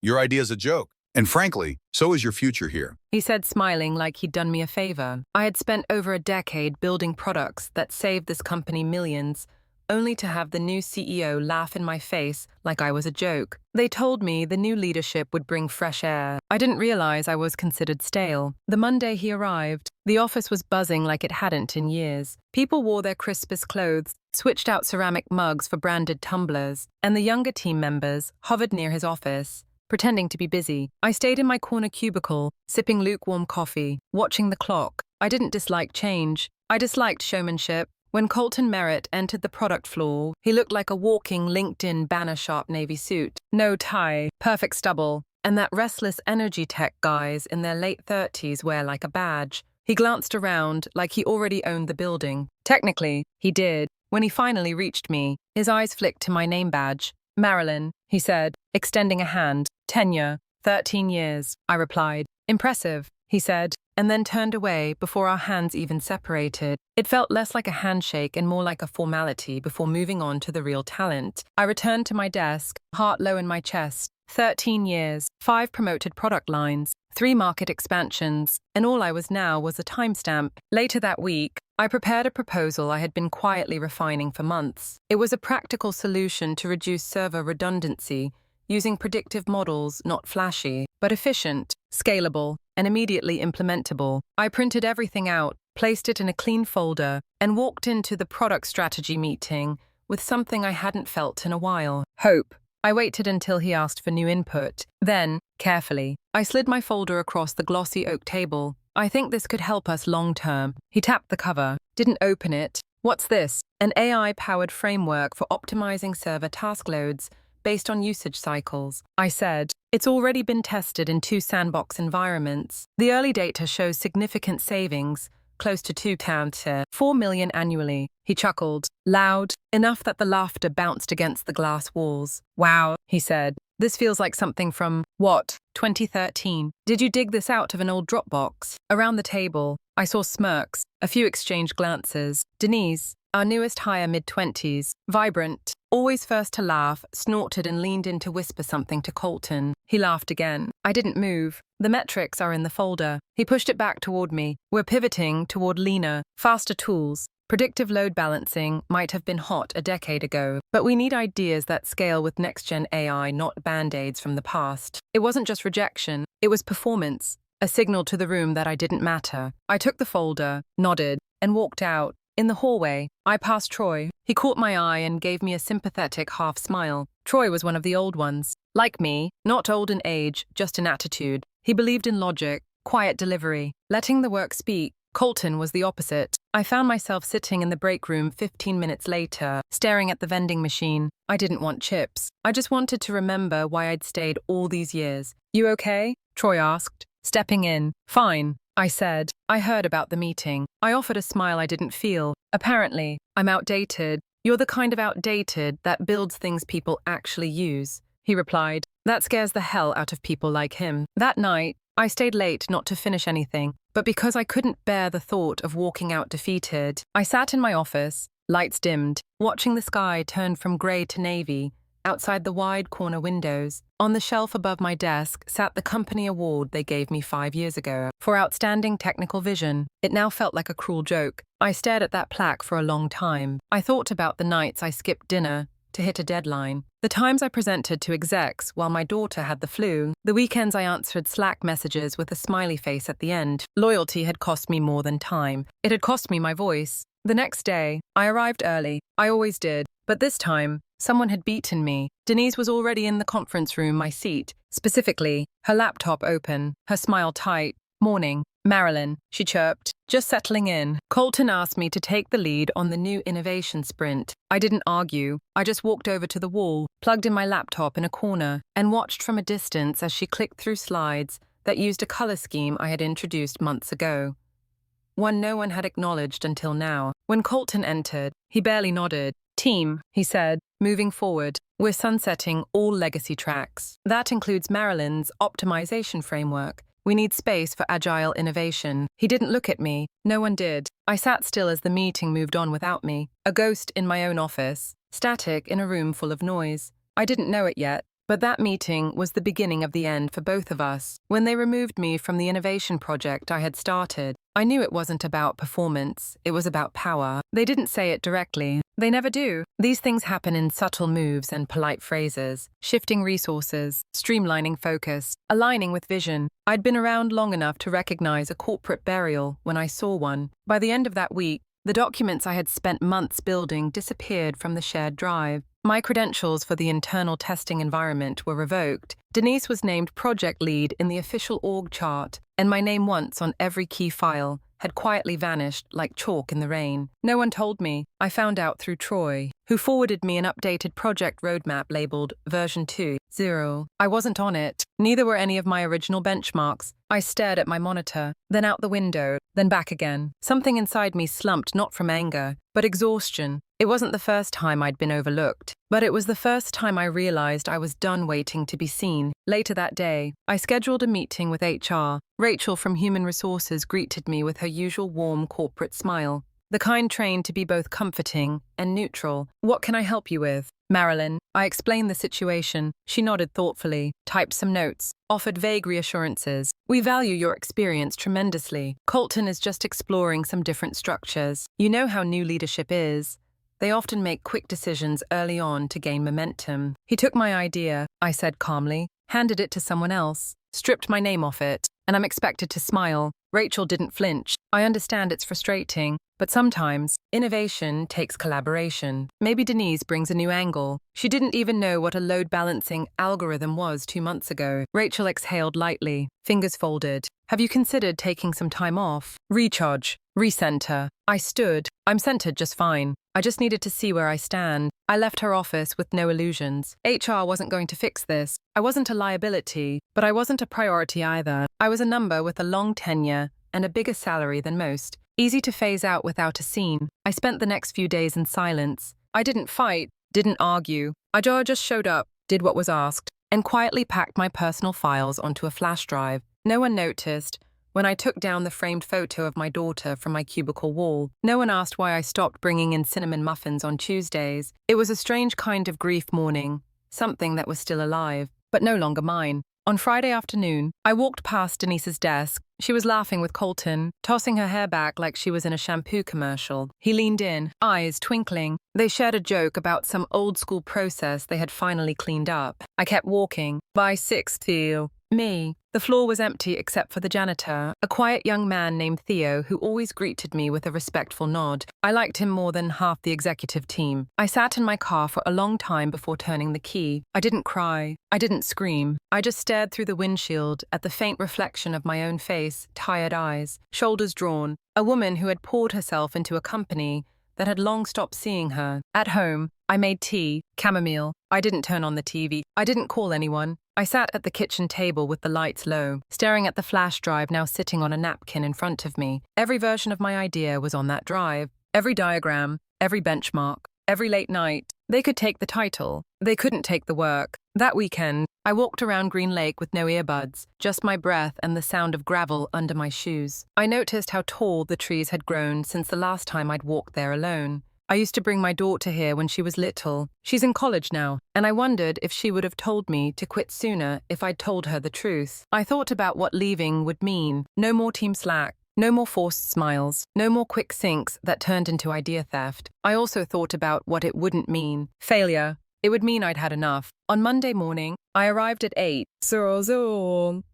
Your idea's a joke. And frankly, so is your future here. He said, smiling like he'd done me a favor. I had spent over a decade building products that saved this company millions, only to have the new CEO laugh in my face like I was a joke. They told me the new leadership would bring fresh air. I didn't realize I was considered stale. The Monday he arrived, the office was buzzing like it hadn't in years. People wore their crispest clothes, switched out ceramic mugs for branded tumblers, and the younger team members hovered near his office, pretending to be busy. I stayed in my corner cubicle, sipping lukewarm coffee, watching the clock. I didn't dislike change. I disliked showmanship. When Colton Merritt entered the product floor, he looked like a walking LinkedIn banner-sharp navy suit. No tie, perfect stubble, and that restless energy tech guys in their late 30s wear like a badge. He glanced around like he already owned the building. Technically, he did. When he finally reached me, his eyes flicked to my name badge. Marilyn, he said, extending a hand. Tenure, 13 years, I replied. Impressive, he said, and then turned away before our hands even separated. It felt less like a handshake and more like a formality before moving on to the real talent. I returned to my desk, heart low in my chest. 13 years, 5 promoted product lines, 3 market expansions, and all I was now was a timestamp. Later that week, I prepared a proposal I had been quietly refining for months. It was a practical solution to reduce server redundancy, using predictive models not flashy, but efficient, scalable, and immediately implementable. I printed everything out, placed it in a clean folder, and walked into the product strategy meeting with something I hadn't felt in a while: hope. I waited until he asked for new input. Then, carefully, I slid my folder across the glossy oak table. I think this could help us long-term. He tapped the cover, didn't open it. What's this? An AI-powered framework for optimizing server task loads based on usage cycles. I said, it's already been tested in 2 sandbox environments. The early data shows significant savings, close to $4 million annually. He chuckled, loud, enough that the laughter bounced against the glass walls. Wow, he said. This feels like something from, what, 2013? Did you dig this out of an old Dropbox? Around the table, I saw smirks, a few exchanged glances. Denise, our newest hire, mid-20s, vibrant, always first to laugh, snorted and leaned in to whisper something to Colton. He laughed again. I didn't move. The metrics are in the folder. He pushed it back toward me. We're pivoting toward leaner, faster tools. Predictive load balancing might have been hot a decade ago, but we need ideas that scale with next-gen AI, not band-aids from the past. It wasn't just rejection, it was performance, a signal to the room that I didn't matter. I took the folder, nodded, and walked out. In the hallway, I passed Troy. He caught my eye and gave me a sympathetic half smile. Troy was one of the old ones. Like me, not old in age, just in attitude. He believed in logic, quiet delivery, letting the work speak. Colton was the opposite. I found myself sitting in the break room 15 minutes later, staring at the vending machine. I didn't want chips. I just wanted to remember why I'd stayed all these years. You okay? Troy asked, stepping in. Fine, I said. I heard about the meeting. I offered a smile I didn't feel. Apparently, I'm outdated. You're the kind of outdated that builds things people actually use, he replied. That scares the hell out of people like him. That night, I stayed late not to finish anything, but because I couldn't bear the thought of walking out defeated. I sat in my office, lights dimmed, watching the sky turn from grey to navy, outside the wide corner windows. On the shelf above my desk sat the company award they gave me 5 years ago for outstanding technical vision. It now felt like a cruel joke. I stared at that plaque for a long time. I thought about the nights I skipped dinner to hit a deadline, the times I presented to execs while my daughter had the flu, the weekends I answered Slack messages with a smiley face at the end. Loyalty had cost me more than time. It had cost me my voice. The next day, I arrived early. I always did. But this time, someone had beaten me. Denise was already in the conference room, my seat, specifically, her laptop open, her smile tight. Morning, Marilyn, she chirped, just settling in. Colton asked me to take the lead on the new innovation sprint. I didn't argue. I just walked over to the wall, plugged in my laptop in a corner, and watched from a distance as she clicked through slides that used a color scheme I had introduced months ago. One no one had acknowledged until now. When Colton entered, he barely nodded. Team, he said, moving forward. We're sunsetting all legacy tracks. That includes Marilyn's optimization framework. We need space for agile innovation. He didn't look at me. No one did. I sat still as the meeting moved on without me, a ghost in my own office, static in a room full of noise. I didn't know it yet, But that meeting was the beginning of the end for both of us. When they removed me from the innovation project I had started, I knew it wasn't about performance, it was about power. They didn't say it directly. They never do. These things happen in subtle moves and polite phrases, shifting resources, streamlining focus, aligning with vision. I'd been around long enough to recognize a corporate burial when I saw one. By the end of that week, the documents I had spent months building disappeared from the shared drive. My credentials for the internal testing environment were revoked. Denise was named project lead in the official org chart, and my name once on every key file had quietly vanished like chalk in the rain. No one told me. I found out through Troy, who forwarded me an updated project roadmap labeled version 2.0. I wasn't on it. Neither were any of my original benchmarks. I stared at my monitor, then out the window, then back again. Something inside me slumped, not from anger, but exhaustion. It wasn't the first time I'd been overlooked, but it was the first time I realized I was done waiting to be seen. Later that day, I scheduled a meeting with HR. Rachel from Human Resources greeted me with her usual warm corporate smile, the kind trained to be both comforting and neutral. "What can I help you with?" "Marilyn." I explained the situation. She nodded thoughtfully, typed some notes, offered vague reassurances. "We value your experience tremendously. Colton is just exploring some different structures. You know how new leadership is. They often make quick decisions early on to gain momentum." He took my idea, I said calmly, handed it to someone else, stripped my name off it, and I'm expected to smile. Rachel didn't flinch. "I understand it's frustrating, but sometimes innovation takes collaboration. Maybe Denise brings a new angle. She didn't even know what a load-balancing algorithm was 2 months ago." Rachel exhaled lightly, fingers folded. "Have you considered taking some time off? Recharge, recenter." I stood. "I'm centered just fine. I just needed to see where I stand." I left her office with no illusions. HR wasn't going to fix this. I wasn't a liability, but I wasn't a priority either. I was a number with a long tenure and a bigger salary than most. Easy to phase out without a scene. I spent the next few days in silence. I didn't fight, didn't argue. I just showed up, did what was asked, and quietly packed my personal files onto a flash drive. No one noticed when I took down the framed photo of my daughter from my cubicle wall. No one asked why I stopped bringing in cinnamon muffins on Tuesdays. It was a strange kind of grief mourning, something that was still alive, but no longer mine. On Friday afternoon, I walked past Denise's desk. She was laughing with Colton, tossing her hair back like she was in a shampoo commercial. He leaned in, eyes twinkling. They shared a joke about some old-school process they had finally cleaned up. I kept walking. By 6 till me. The floor was empty except for the janitor, a quiet young man named Theo who always greeted me with a respectful nod. I liked him more than half the executive team. I sat in my car for a long time before turning the key. I didn't cry. I didn't scream. I just stared through the windshield at the faint reflection of my own face, tired eyes, shoulders drawn, a woman who had poured herself into a company that had long stopped seeing her. At home, I made tea, chamomile. I didn't turn on the TV. I didn't call anyone. I sat at the kitchen table with the lights low, staring at the flash drive now sitting on a napkin in front of me. Every version of my idea was on that drive. Every diagram, every benchmark, every late night. They could take the title. They couldn't take the work. That weekend, I walked around Green Lake with no earbuds, just my breath and the sound of gravel under my shoes. I noticed how tall the trees had grown since the last time I'd walked there alone. I used to bring my daughter here when she was little. She's in college now, and I wondered if she would have told me to quit sooner if I'd told her the truth. I thought about what leaving would mean. No more team slack. No more forced smiles. No more quick syncs that turned into idea theft. I also thought about what it wouldn't mean. Failure. It would mean I'd had enough. On Monday morning, I arrived at 8:00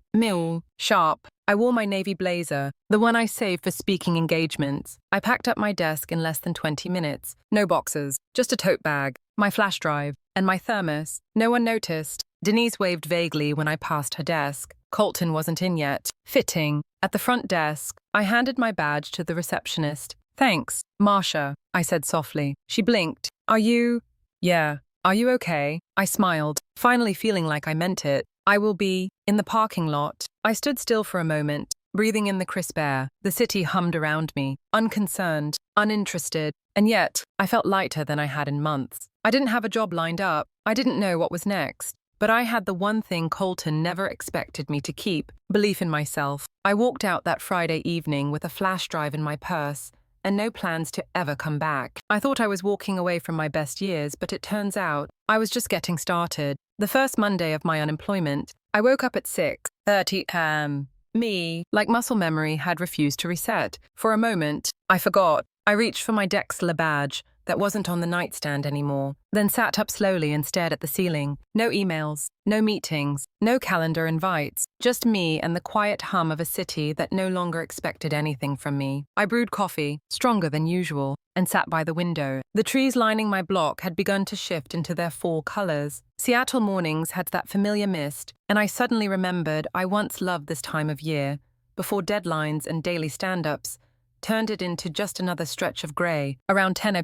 sharp. I wore my navy blazer, the one I saved for speaking engagements. I packed up my desk in less than 20 minutes. No boxes, just a tote bag, my flash drive, and my thermos. No one noticed. Denise waved vaguely when I passed her desk. Colton wasn't in yet. Fitting. At the front desk, I handed my badge to the receptionist. "Thanks, Marcia," I said softly. She blinked. "Are you?" "Yeah. Are you okay?" I smiled, finally feeling like I meant it. "I will be in the parking lot." I stood still for a moment, breathing in the crisp air. The city hummed around me, unconcerned, uninterested, and yet I felt lighter than I had in months. I didn't have a job lined up. I didn't know what was next. But I had the one thing Colton never expected me to keep, belief in myself. I walked out that Friday evening with a flash drive in my purse and no plans to ever come back. I thought I was walking away from my best years, but it turns out I was just getting started. The first Monday of my unemployment, I woke up at 6:30 am. Me, like muscle memory, had refused to reset. For a moment, I forgot. I reached for my Dexler badge that wasn't on the nightstand anymore, then sat up slowly and stared at the ceiling. No emails, no meetings, no calendar invites, just me and the quiet hum of a city that no longer expected anything from me. I brewed coffee, stronger than usual, and sat by the window. The trees lining my block had begun to shift into their fall colors. Seattle mornings had that familiar mist, and I suddenly remembered I once loved this time of year, before deadlines and daily stand-ups turned it into just another stretch of grey. Around 10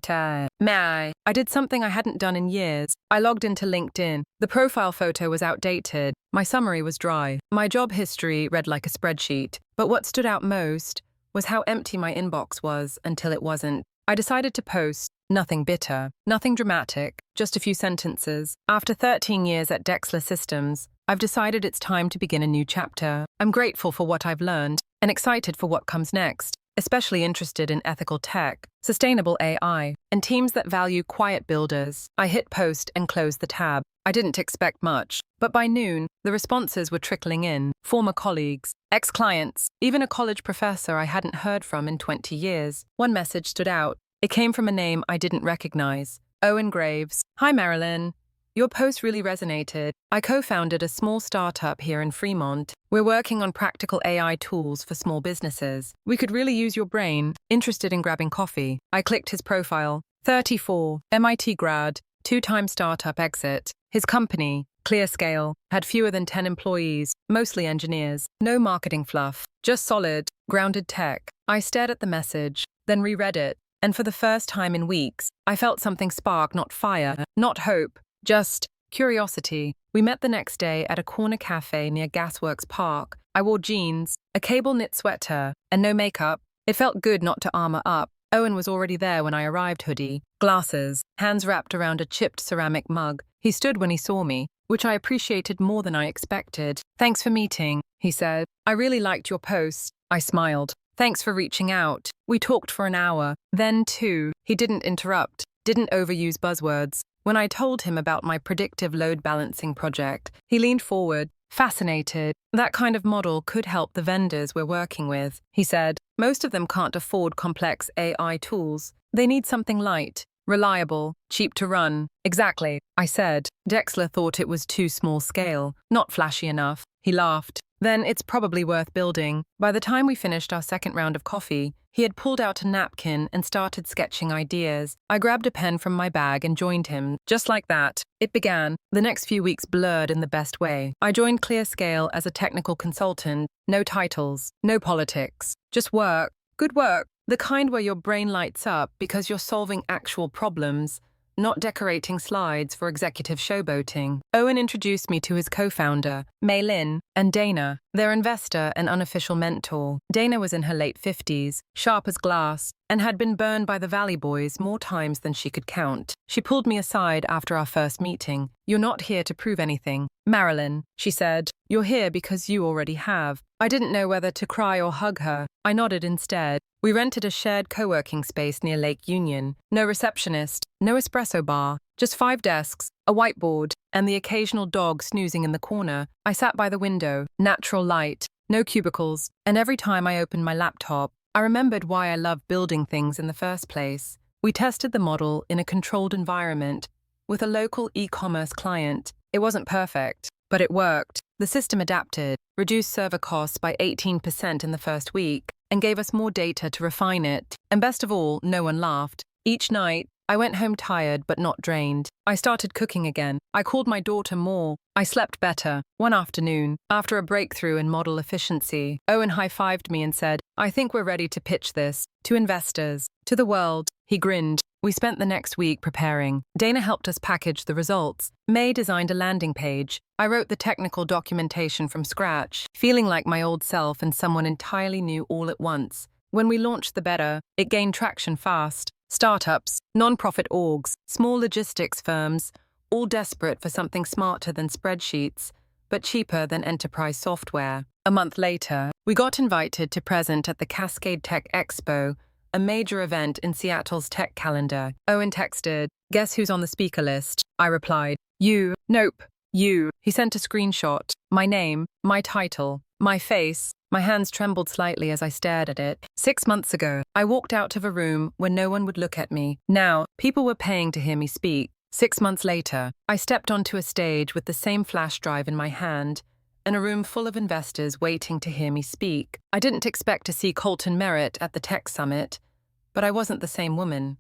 May, I did something I hadn't done in years. I logged into LinkedIn. The profile photo was outdated. My summary was dry. My job history read like a spreadsheet. But what stood out most was how empty my inbox was until it wasn't. I decided to post. Nothing bitter, nothing dramatic, just a few sentences. After 13 years at Dexler Systems, I've decided it's time to begin a new chapter. I'm grateful for what I've learned and excited for what comes next. Especially interested in ethical tech, sustainable AI, and teams that value quiet builders. I hit post and closed the tab. I didn't expect much, but by noon, the responses were trickling in. Former colleagues, ex-clients, even a college professor I hadn't heard from in 20 years. One message stood out. It came from a name I didn't recognize. Owen Graves. Hi, Marilyn. Your post really resonated. I co-founded a small startup here in Fremont. We're working on practical AI tools for small businesses. We could really use your brain. Interested in grabbing coffee? I clicked his profile. 34, MIT grad, 2-time startup exit. His company, ClearScale, had fewer than 10 employees, mostly engineers. No marketing fluff, just solid, grounded tech. I stared at the message, then reread it, and for the first time in weeks, I felt something spark, not fire, not hope. Just curiosity. We met the next day at a corner cafe near Gasworks Park. I wore jeans, a cable-knit sweater, and no makeup. It felt good not to armor up. Owen was already there when I arrived, hoodie, glasses, hands wrapped around a chipped ceramic mug. He stood when he saw me, which I appreciated more than I expected. Thanks for meeting, he said. I really liked your post. I smiled. Thanks for reaching out. We talked for an hour. Then, too, he didn't interrupt, didn't overuse buzzwords. When I told him about my predictive load balancing project, he leaned forward, fascinated. That kind of model could help the vendors we're working with, he said. Most of them can't afford complex AI tools. They need something light, reliable, cheap to run. Exactly, I said. Dexler thought it was too small scale, not flashy enough. He laughed. Then it's probably worth building. By the time we finished our second round of coffee, he had pulled out a napkin and started sketching ideas. I grabbed a pen from my bag and joined him. Just like that, it began. The next few weeks blurred in the best way. I joined ClearScale as a technical consultant. No titles, no politics, just work. Good work. The kind where your brain lights up because you're solving actual problems, not decorating slides for executive showboating. Owen introduced me to his co-founder, Mei Lin, and Dana, their investor and unofficial mentor. Dana was in her late 50s, sharp as glass, and had been burned by the Valley Boys more times than she could count. She pulled me aside after our first meeting. You're not here to prove anything, Marilyn, she said. You're here because you already have. I didn't know whether to cry or hug her. I nodded instead. We rented a shared co-working space near Lake Union. No receptionist, no espresso bar, just 5 desks, a whiteboard, and the occasional dog snoozing in the corner. I sat by the window, natural light, no cubicles, and every time I opened my laptop, I remembered why I loved building things in the first place. We tested the model in a controlled environment with a local e-commerce client. It wasn't perfect, but it worked. The system adapted, reduced server costs by 18% in the first week, and gave us more data to refine it. And best of all, no one laughed. Each night, I went home tired but not drained. I started cooking again. I called my daughter more. I slept better. One afternoon, after a breakthrough in model efficiency, Owen high-fived me and said, I think we're ready to pitch this to investors, to the world. He grinned. We spent the next week preparing. Dana helped us package the results. May designed a landing page. I wrote the technical documentation from scratch, feeling like my old self and someone entirely new all at once. When we launched the beta, it gained traction fast. Startups, non-profit orgs, small logistics firms, all desperate for something smarter than spreadsheets, but cheaper than enterprise software. A month later, we got invited to present at the Cascade Tech Expo, a major event in Seattle's tech calendar. Owen texted, guess who's on the speaker list? I replied, you. Nope. You. He sent a screenshot. My name, my title, my face. My hands trembled slightly as I stared at it. 6 months ago, I walked out of a room where no one would look at me. Now, people were paying to hear me speak. 6 months later, I stepped onto a stage with the same flash drive in my hand, in a room full of investors waiting to hear me speak. I didn't expect to see Colton Merritt at the tech summit, but I wasn't the same woman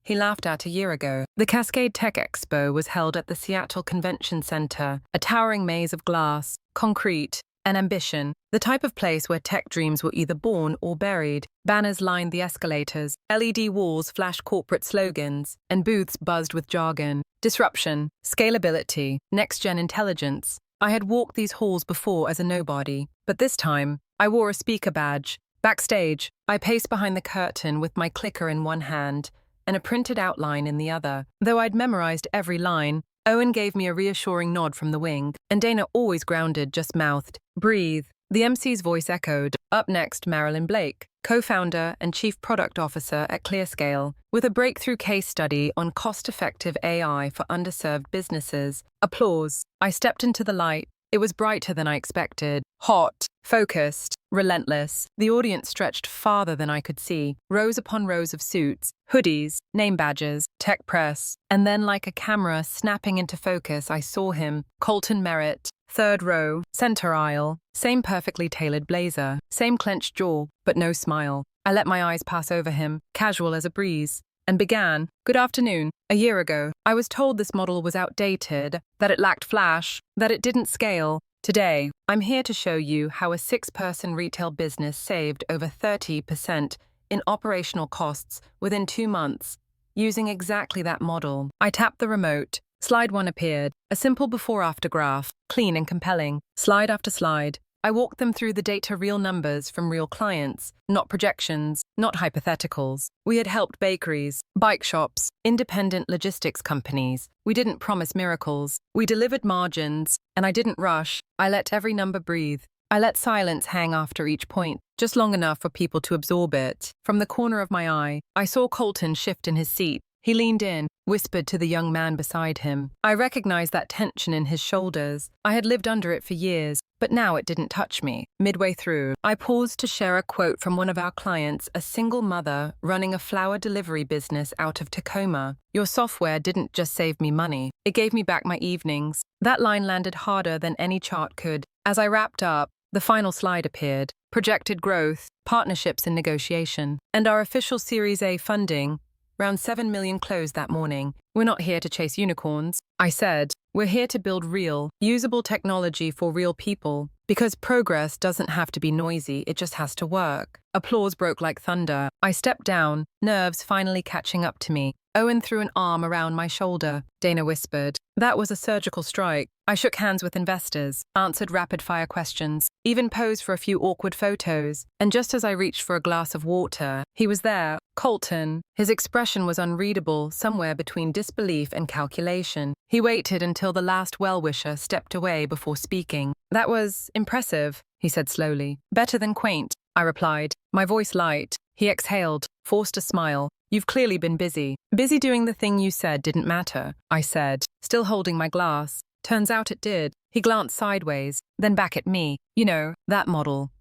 he laughed at a year ago. The Cascade Tech Expo was held at the Seattle Convention Center, a towering maze of glass, concrete, and ambition, the type of place where tech dreams were either born or buried. Banners lined the escalators, LED walls flashed corporate slogans, and booths buzzed with jargon. Disruption, scalability, next-gen intelligence. I had walked these halls before as a nobody, but this time, I wore a speaker badge. Backstage, I paced behind the curtain with my clicker in one hand and a printed outline in the other. Though I'd memorized every line, Owen gave me a reassuring nod from the wing, and Dana, always grounded, just mouthed, "Breathe." The MC's voice echoed. Up next, Marilyn Blake, co-founder and chief product officer at ClearScale, with a breakthrough case study on cost-effective AI for underserved businesses. Applause. I stepped into the light. It was brighter than I expected. Hot, focused, relentless. The audience stretched farther than I could see. Rows upon rows of suits, hoodies, name badges, tech press. And then, like a camera snapping into focus, I saw him, Colton Merritt. Third row, center aisle. Same perfectly tailored blazer. Same clenched jaw, but no smile. I let my eyes pass over him, casual as a breeze, and began. "Good afternoon. A year ago, I was told this model was outdated, that it lacked flash, that it didn't scale. Today, I'm here to show you how a 6-person retail business saved over 30% in operational costs within 2 months, using exactly that model." I tapped the remote. Slide 1 appeared, a simple before-after graph, clean and compelling. Slide after slide, I walked them through the data, real numbers from real clients, not projections, not hypotheticals. We had helped bakeries, bike shops, independent logistics companies. We didn't promise miracles. We delivered margins, and I didn't rush. I let every number breathe. I let silence hang after each point, just long enough for people to absorb it. From the corner of my eye, I saw Colton shift in his seat. He leaned in, whispered to the young man beside him. I recognized that tension in his shoulders. I had lived under it for years, but now it didn't touch me. Midway through, I paused to share a quote from one of our clients, a single mother running a flower delivery business out of Tacoma. "Your software didn't just save me money, it gave me back my evenings." That line landed harder than any chart could. As I wrapped up, the final slide appeared. Projected growth, partnerships in negotiation, and our official Series A funding. Round 7 million closed that morning. "We're not here to chase unicorns," I said. "We're here to build real, usable technology for real people. Because progress doesn't have to be noisy, it just has to work." Applause broke like thunder. I stepped down, nerves finally catching up to me. Owen threw an arm around my shoulder. Dana whispered. That was a surgical strike. I shook hands with investors, answered rapid-fire questions, even posed for a few awkward photos. And just as I reached for a glass of water, he was there, Colton. His expression was unreadable, somewhere between disbelief and calculation. He waited until the last well-wisher stepped away before speaking. "That was impressive," he said slowly. "Better than quaint," I replied, my voice light. He exhaled, forced a smile. "You've clearly been busy. Busy doing the thing you said didn't matter," I said, still holding my glass. Turns out it did. He glanced sideways, then back at me. "You know, that model.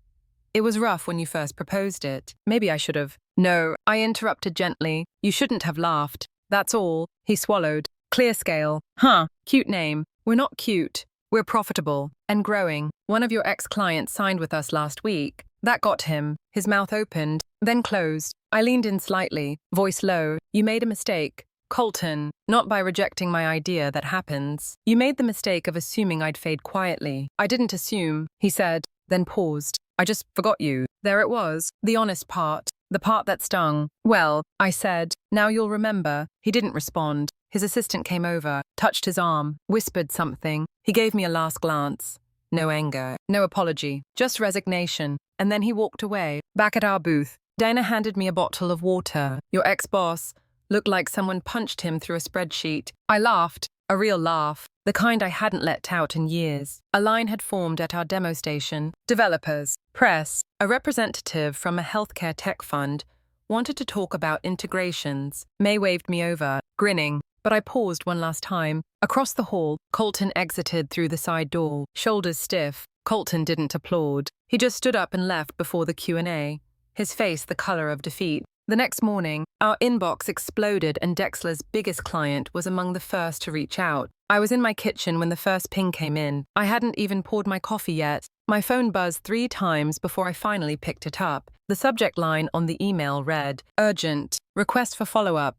It was rough when you first proposed it. Maybe I should have." "No," I interrupted gently. "You shouldn't have laughed. That's all." He swallowed. "ClearScale. Huh, cute name. We're not cute. We're profitable and growing. One of your ex-clients signed with us last week. That got him." His mouth opened, then closed. I leaned in slightly, voice low. "You made a mistake, Colton. Not by rejecting my idea, that happens. You made the mistake of assuming I'd fade quietly." "I didn't assume," he said, then paused. "I just forgot you." There it was, the honest part, the part that stung. "Well," I said, "now you'll remember." He didn't respond. His assistant came over, touched his arm, whispered something. He gave me a last glance. No anger, no apology, just resignation. And then he walked away. Back at our booth, Dana handed me a bottle of water. "Your ex-boss looked like someone punched him through a spreadsheet." I laughed, a real laugh, the kind I hadn't let out in years. A line had formed at our demo station. Developers, press, a representative from a healthcare tech fund wanted to talk about integrations. May waved me over, grinning. but I paused one last time. Across the hall, Colton exited through the side door, shoulders stiff. Colton didn't applaud. He just stood up and left before the Q&A, his face the color of defeat. The next morning, our inbox exploded and Dexler's biggest client was among the first to reach out. I was in my kitchen when the first ping came in. I hadn't even poured my coffee yet. My phone buzzed 3 times before I finally picked it up. The subject line on the email read, "Urgent, request for follow-up,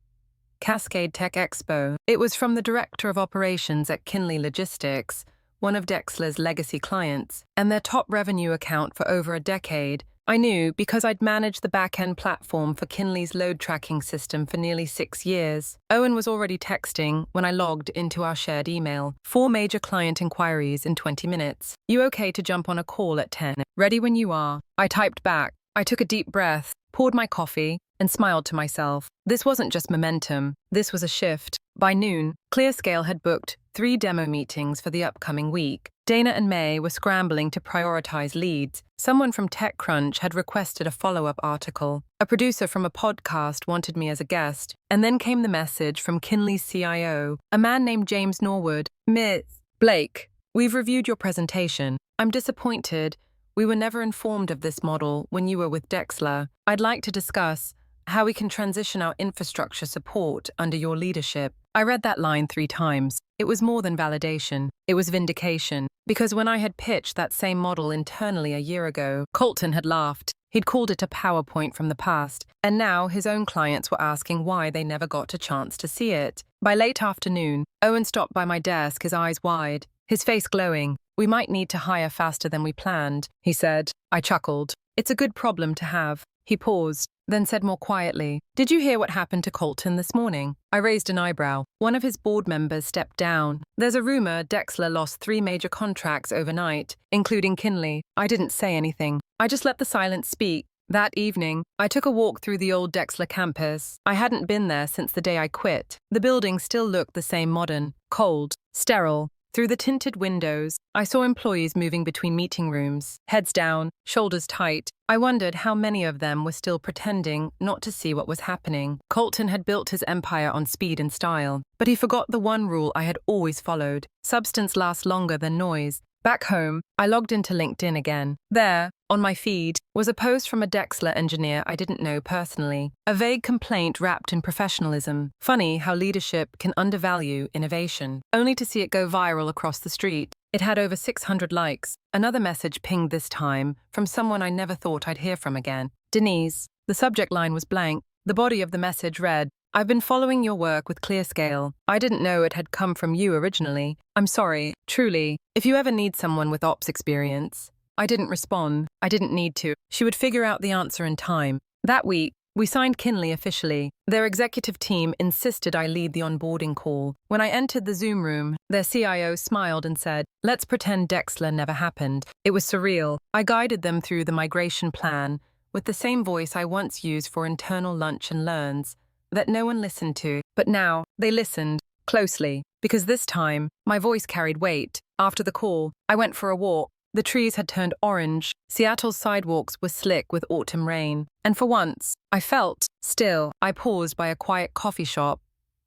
Cascade Tech Expo." It was from the Director of Operations at Kinley Logistics, one of Dexler's legacy clients, and their top revenue account for over a decade. I knew because I'd managed the back-end platform for Kinley's load tracking system for nearly 6 years. Owen was already texting when I logged into our shared email. 4 major client inquiries in 20 minutes. "You okay to jump on a call at 10? Ready when you are." I typed back. I took a deep breath, poured my coffee, and smiled to myself. This wasn't just momentum. This was a shift. By noon, ClearScale had booked 3 demo meetings for the upcoming week. Dana and May were scrambling to prioritize leads. Someone from TechCrunch had requested a follow-up article. A producer from a podcast wanted me as a guest. And then came the message from Kinley's CIO, a man named James Norwood. "Miss Blake, we've reviewed your presentation. I'm disappointed. We were never informed of this model when you were with Dexler. I'd like to discuss how we can transition our infrastructure support under your leadership." I read that line 3 times. It was more than validation. It was vindication. Because when I had pitched that same model internally a year ago, Colton had laughed. He'd called it a PowerPoint from the past. And now his own clients were asking why they never got a chance to see it. By late afternoon, Owen stopped by my desk, his eyes wide, his face glowing. "We might need to hire faster than we planned," he said. I chuckled. "It's a good problem to have." He paused, then said more quietly, "Did you hear what happened to Colton this morning?" I raised an eyebrow. One of his board members stepped down. "There's a rumor Dexler lost 3 major contracts overnight, including Kinley." I didn't say anything. I just let the silence speak. That evening, I took a walk through the old Dexler campus. I hadn't been there since the day I quit. The building still looked the same modern, cold, sterile. Through the tinted windows, I saw employees moving between meeting rooms, heads down, shoulders tight. I wondered how many of them were still pretending not to see what was happening. Colton had built his empire on speed and style, but he forgot the one rule I had always followed: substance lasts longer than noise. Back home, I logged into LinkedIn again. There, on my feed, was a post from a Dexler engineer I didn't know personally. A vague complaint wrapped in professionalism. Funny how leadership can undervalue innovation, only to see it go viral across the street. It had over 600 likes. Another message pinged this time from someone I never thought I'd hear from again. "Denise." The subject line was blank. The body of the message read, "I've been following your work with ClearScale. I didn't know it had come from you originally. I'm sorry, truly. If you ever need someone with ops experience." I didn't respond. I didn't need to. She would figure out the answer in time. That week, we signed Kinley officially. Their executive team insisted I lead the onboarding call. When I entered the Zoom room, their CIO smiled and said, "Let's pretend Dexler never happened." It was surreal. I guided them through the migration plan with the same voice I once used for internal lunch and learns that no one listened to. But now, they listened closely, because this time, my voice carried weight. After the call, I went for a walk. The trees had turned orange. Seattle's sidewalks were slick with autumn rain. And for once, I felt still. I paused by a quiet coffee shop,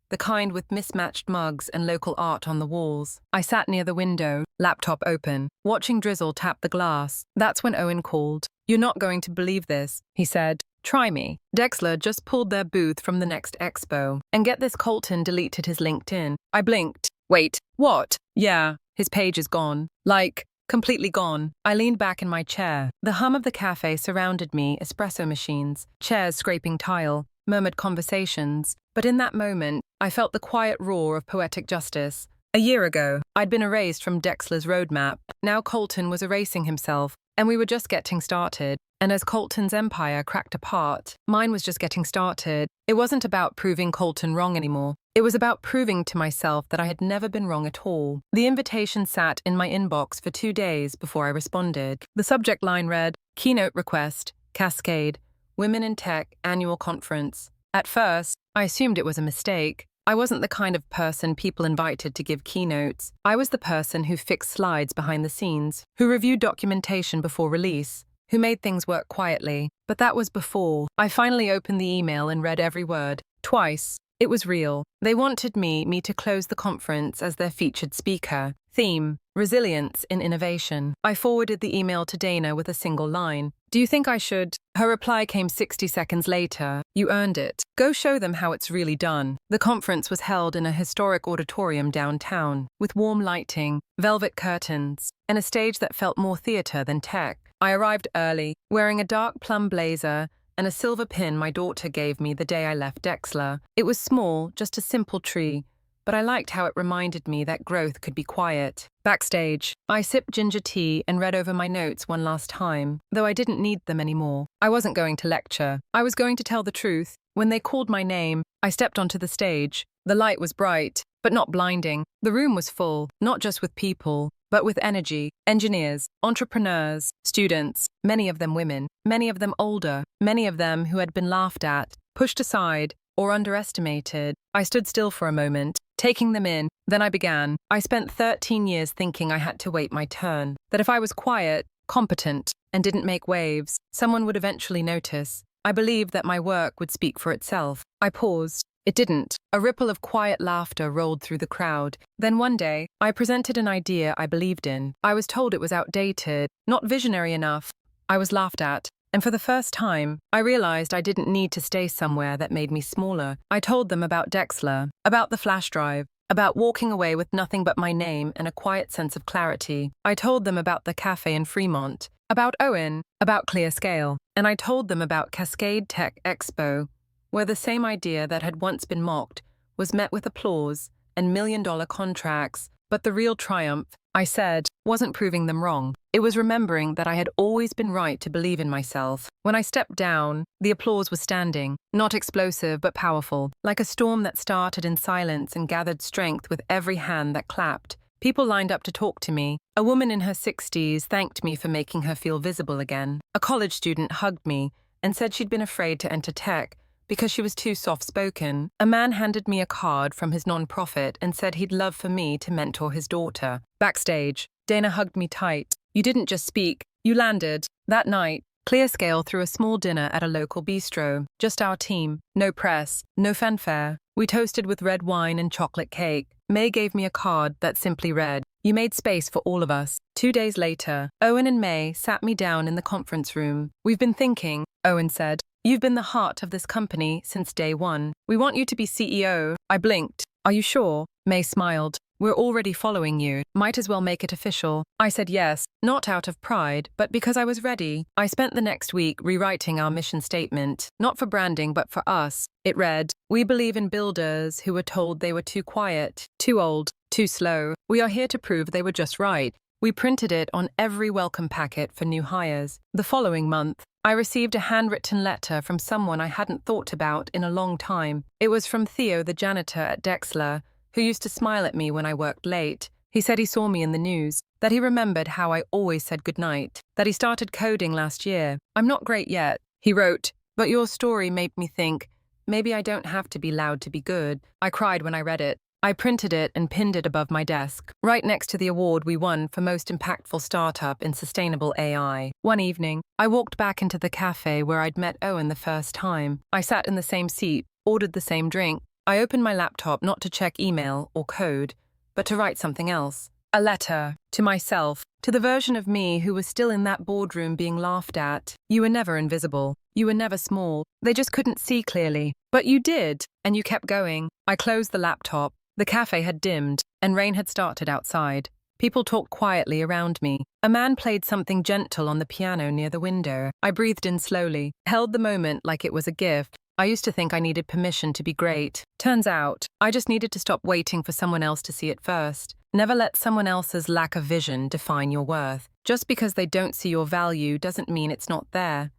the kind with mismatched mugs and local art on the walls. I sat near the window, laptop open, watching drizzle tap the glass. That's when Owen called. "You're not going to believe this," he said. "Try me." Dexler just pulled their booth from the next expo. And get this, Colton deleted his LinkedIn. I blinked. "Wait, what?" "Yeah, his page is gone. Like, completely gone." I leaned back in my chair. The hum of the cafe surrounded me, espresso machines, chairs scraping tile, murmured conversations. But in that moment, I felt the quiet roar of poetic justice. A year ago, I'd been erased from Dexler's roadmap. Now Colton was erasing himself, and we were just getting started. And as Colton's empire cracked apart, mine was just getting started. It wasn't about proving Colton wrong anymore. It was about proving to myself that I had never been wrong at all. The invitation sat in my inbox for 2 days before I responded. The subject line read, "Keynote request, Cascade, Women in Tech Annual Conference." At first, I assumed it was a mistake. I wasn't the kind of person people invited to give keynotes. I was the person who fixed slides behind the scenes, who reviewed documentation before release, who made things work quietly. But that was before. I finally opened the email and read every word. Twice. It was real. They wanted me to close the conference as their featured speaker. Theme: resilience in innovation. I forwarded the email to Dana with a single line. Do you think I should? Her reply came 60 seconds later. You earned it. Go show them how it's really done. The conference was held in a historic auditorium downtown, with warm lighting, velvet curtains, and a stage that felt more theater than tech. I arrived early, wearing a dark plum blazer and a silver pin my daughter gave me the day I left Dexler. It was small, just a simple tree, but I liked how it reminded me that growth could be quiet. Backstage, I sipped ginger tea and read over my notes one last time, though I didn't need them anymore. I wasn't going to lecture. I was going to tell the truth. When they called my name, I stepped onto the stage. The light was bright, but not blinding. The room was full, not just with people, but with energy. Engineers, entrepreneurs, students, many of them women, many of them older, many of them who had been laughed at, pushed aside, or underestimated. I stood still for a moment, taking them in. Then I began. I spent 13 years thinking I had to wait my turn, that if I was quiet, competent, and didn't make waves, someone would eventually notice. I believed that my work would speak for itself. I paused. It didn't. A ripple of quiet laughter rolled through the crowd. Then one day, I presented an idea I believed in. I was told it was outdated, not visionary enough. I was laughed at. And for the first time, I realized I didn't need to stay somewhere that made me smaller. I told them about Dexler, about the flash drive, about walking away with nothing but my name and a quiet sense of clarity. I told them about the cafe in Fremont, about Owen, about Clear Scale, and I told them about Cascade Tech Expo, where the same idea that had once been mocked was met with applause and million-dollar contracts. But the real triumph, I said, wasn't proving them wrong. It was remembering that I had always been right to believe in myself. When I stepped down, the applause was standing, not explosive but powerful, like a storm that started in silence and gathered strength with every hand that clapped. People lined up to talk to me. A woman in her 60s thanked me for making her feel visible again. A college student hugged me and said she'd been afraid to enter tech because she was too soft-spoken. A man handed me a card from his nonprofit and said he'd love for me to mentor his daughter. Backstage, Dana hugged me tight. You didn't just speak, you landed. That night, Clearscale threw a small dinner at a local bistro. Just our team. No press, no fanfare. We toasted with red wine and chocolate cake. May gave me a card that simply read, "You made space for all of us." 2 days later, Owen and May sat me down in the conference room. We've been thinking, Owen said. You've been the heart of this company since day one. We want you to be CEO. I blinked. Are you sure? May smiled. We're already following you. Might as well make it official. I said yes, not out of pride, but because I was ready. I spent the next week rewriting our mission statement, not for branding, but for us. It read, "We believe in builders who were told they were too quiet, too old, too slow. We are here to prove they were just right." We printed it on every welcome packet for new hires. The following month, I received a handwritten letter from someone I hadn't thought about in a long time. It was from Theo, the janitor at Dexler, who used to smile at me when I worked late. He said he saw me in the news, that he remembered how I always said goodnight, that he started coding last year. "I'm not great yet," he wrote, "but your story made me think, maybe I don't have to be loud to be good." I cried when I read it. I printed it and pinned it above my desk, right next to the award we won for Most Impactful Startup in Sustainable AI. One evening, I walked back into the cafe where I'd met Owen the first time. I sat in the same seat, ordered the same drink. I opened my laptop not to check email or code, but to write something else. A letter, to myself, to the version of me who was still in that boardroom being laughed at. You were never invisible. You were never small. They just couldn't see clearly. But you did, and you kept going. I closed the laptop. The cafe had dimmed, and rain had started outside. People talked quietly around me. A man played something gentle on the piano near the window. I breathed in slowly, held the moment like it was a gift. I used to think I needed permission to be great. Turns out, I just needed to stop waiting for someone else to see it first. Never let someone else's lack of vision define your worth. Just because they don't see your value doesn't mean it's not there.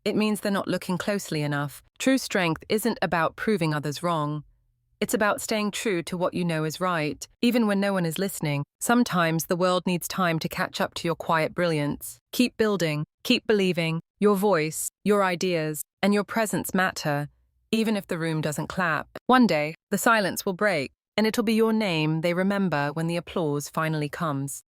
It means they're not looking closely enough. True strength isn't about proving others wrong. It's about staying true to what you know is right, even when no one is listening. Sometimes the world needs time to catch up to your quiet brilliance. Keep building, keep believing. Your voice, your ideas, and your presence matter, even if the room doesn't clap. One day, the silence will break, and it'll be your name they remember when the applause finally comes.